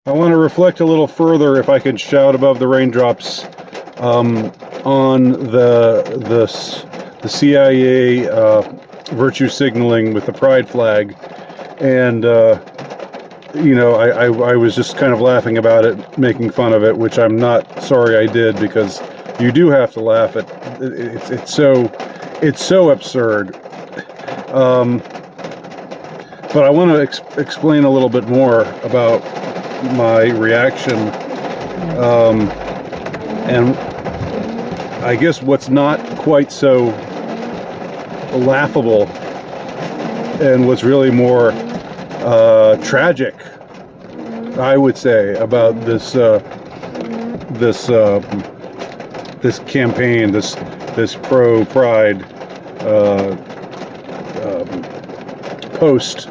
I want to reflect a little further, if I could shout above the raindrops, on the CIA virtue signaling with the pride flag. And I was just kind of laughing about it, making fun of it, which I'm not sorry I did, because you do have to laugh at it. It's so absurd. But I want to explain a little bit more about my reaction, and I guess what's not quite so laughable, and what's really more tragic, I would say, about this campaign, this pro-pride post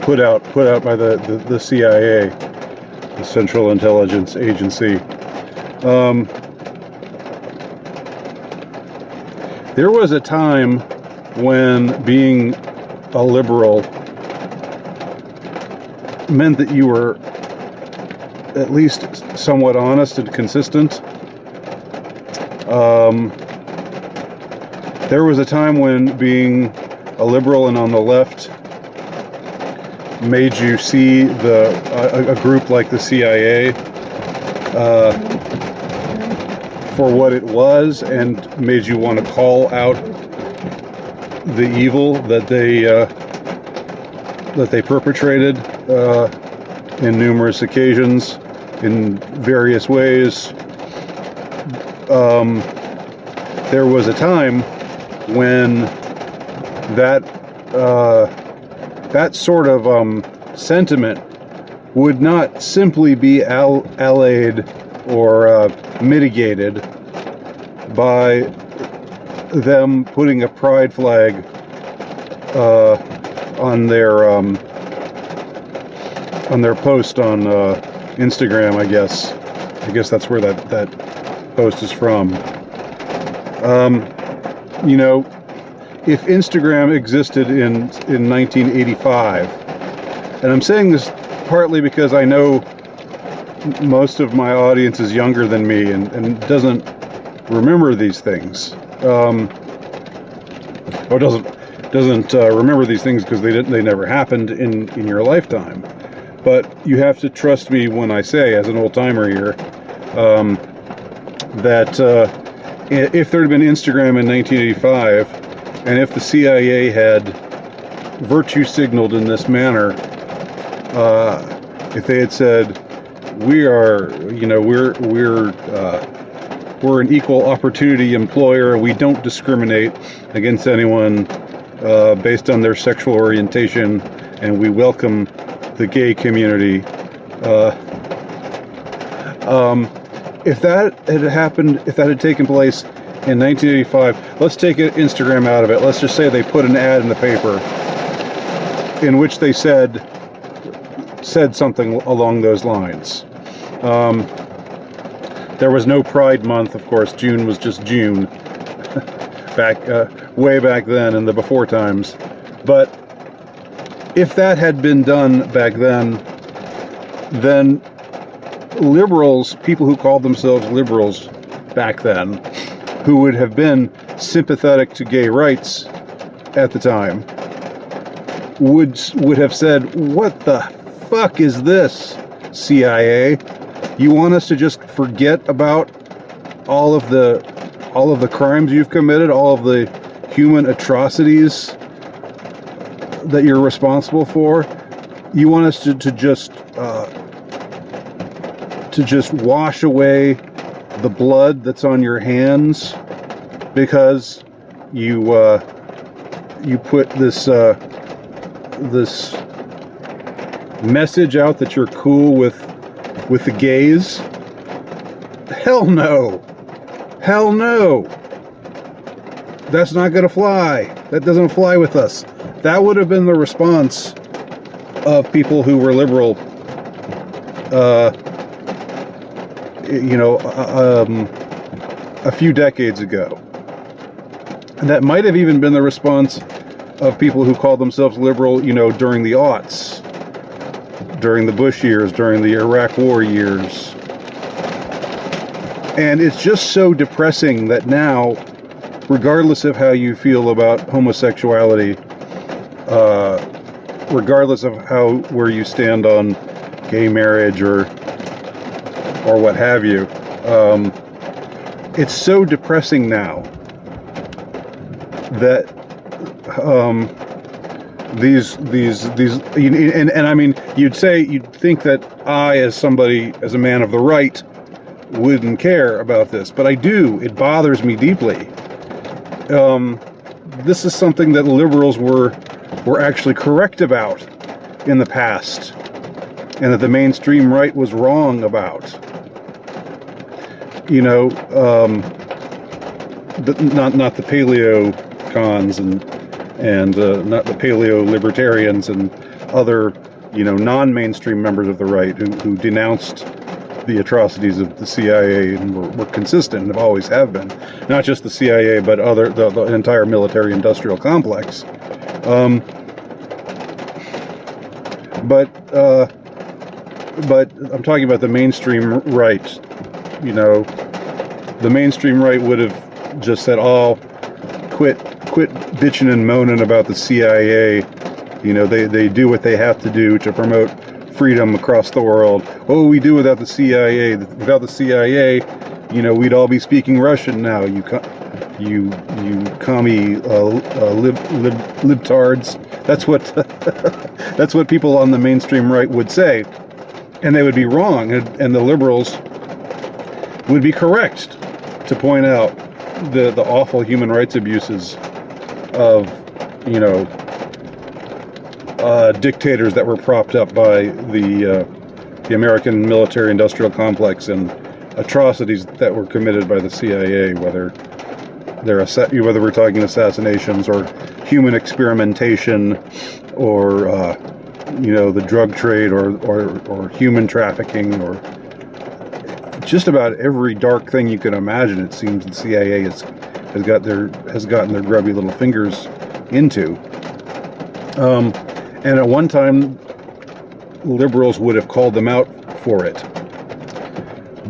put out by the CIA, the Central Intelligence Agency. There was a time when being a liberal meant that you were at least somewhat honest and consistent. There was a time when being a liberal and on the left made you see a group like the CIA for what it was, and made you want to call out the evil that they perpetrated in numerous occasions, in various ways. There was a time when that sort of sentiment would not simply be allayed or mitigated by them putting a pride flag on their post on Instagram. I guess that's where that post is from. If Instagram existed in 1985, and I'm saying this partly because I know most of my audience is younger than me and doesn't remember these things, or doesn't remember these things because they never happened in your lifetime. But you have to trust me when I say, as an old timer here, that if there had been Instagram in 1985, and if the CIA had virtue signaled in this manner, if they had said, we're an equal opportunity employer, we don't discriminate against anyone based on their sexual orientation, and we welcome the gay community. If that had happened, if that had taken place in 1985, let's take Instagram out of it. Let's just say they put an ad in the paper in which they said something along those lines. There was no Pride Month, of course. June was just June, way back then in the before times. But if that had been done back then liberals, people who called themselves liberals back then, who would have been sympathetic to gay rights at the time, would have said, "What the fuck is this, CIA? You want us to just forget about all of the crimes you've committed, all of the human atrocities that you're responsible for? You want us to just wash away the blood that's on your hands because you put this message out that you're cool with the gays? Hell no. That's not gonna fly. That doesn't fly with us." That would have been the response of people who were liberal a few decades ago. And that might have even been the response of people who called themselves liberal, during the aughts, during the Bush years, during the Iraq War years. And it's just so depressing that now, regardless of how you feel about homosexuality, regardless of where you stand on gay marriage or what have you, it's so depressing now that and I mean, you'd think that I, as a man of the right, wouldn't care about this, but I do. It bothers me deeply. This is something that liberals were actually correct about in the past, and that the mainstream right was wrong about. Not the paleo cons and not the paleo libertarians and other non-mainstream members of the right who denounced the atrocities of the CIA and were consistent and always have been. Not just the CIA, but the entire military-industrial complex. But I'm talking about the mainstream right. The mainstream right would have just said, "Oh, quit bitching and moaning about the CIA. They do what they have to do to promote freedom across the world. Oh, we do without the CIA. Without the CIA, we'd all be speaking Russian now. You commie libtards." That's what that's what people on the mainstream right would say, and they would be wrong, and the liberals would be correct to point out the awful human rights abuses of dictators that were propped up by the American military-industrial complex, and atrocities that were committed by the CIA, whether we're talking assassinations or human experimentation, or the drug trade, or human trafficking, or just about every dark thing you can imagine. It seems the CIA has gotten their grubby little fingers into. And at one time, liberals would have called them out for it.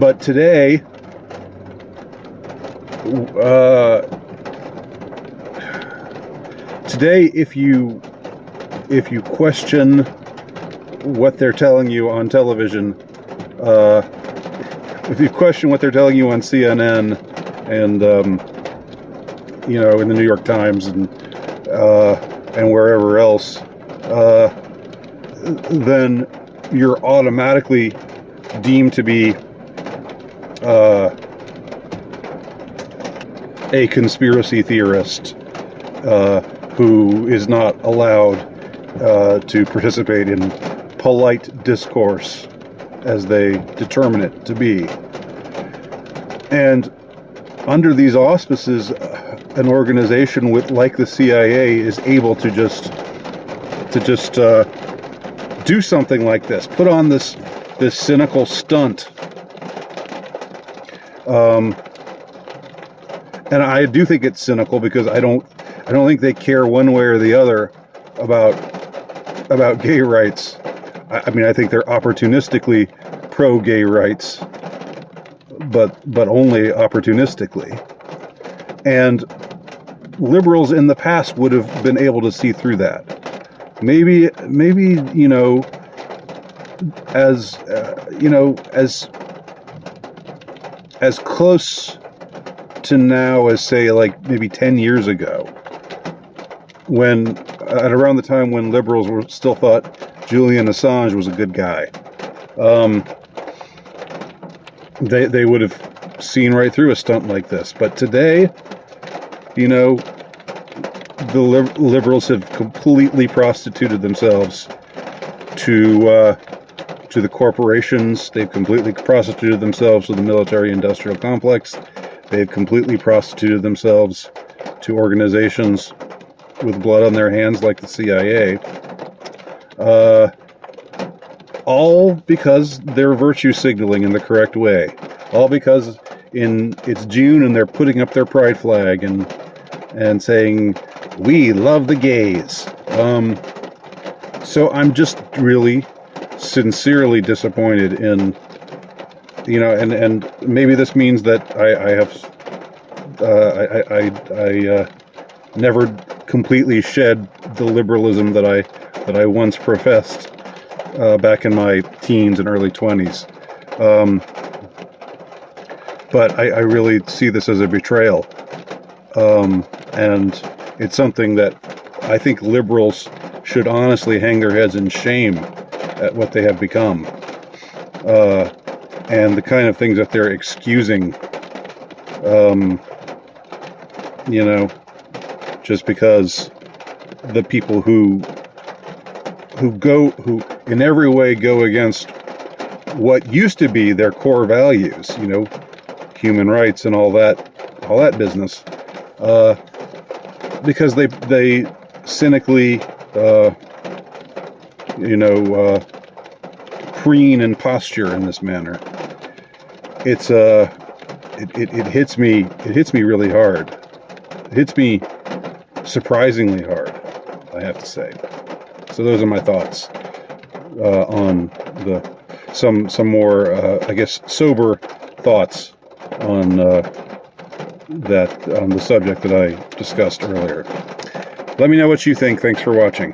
But today, if you question what they're telling you on television, if you question what they're telling you on CNN and in the New York Times and wherever else, then you're automatically deemed to be a conspiracy theorist who is not allowed to participate in polite discourse as they determine it to be. And under these auspices, an organization like the CIA is able to just do something like this, put on this cynical stunt. And I do think it's cynical, because I don't think they care one way or the other about gay rights. I mean, I think they're opportunistically pro-gay rights, but only opportunistically. And liberals in the past would have been able to see through that. Maybe as close to now as, say, like maybe 10 years ago, when at around the time when liberals still thought Julian Assange was a good guy. They would have seen right through a stunt like this. But today, the liberals have completely prostituted themselves to the corporations. They've completely prostituted themselves to the military-industrial complex. They've completely prostituted themselves to organizations with blood on their hands like the CIA. All because they're virtue signaling in the correct way. All because it's June and they're putting up their pride flag and saying, "We love the gays." So I'm just really sincerely disappointed in, and maybe this means that I have never completely shed the liberalism that I once professed back in my teens and early 20s. But I really see this as a betrayal. And it's something that I think liberals should honestly hang their heads in shame at what they have become. And the kind of things that they're excusing, just because the people who in every way go against what used to be their core values, human rights and all that business, because they cynically, preen and posture in this manner. It's it hits me really hard. It hits me surprisingly hard, I have to say. So those are my thoughts on some more I guess sober thoughts on the subject that I discussed earlier. Let me know what you think. Thanks for watching.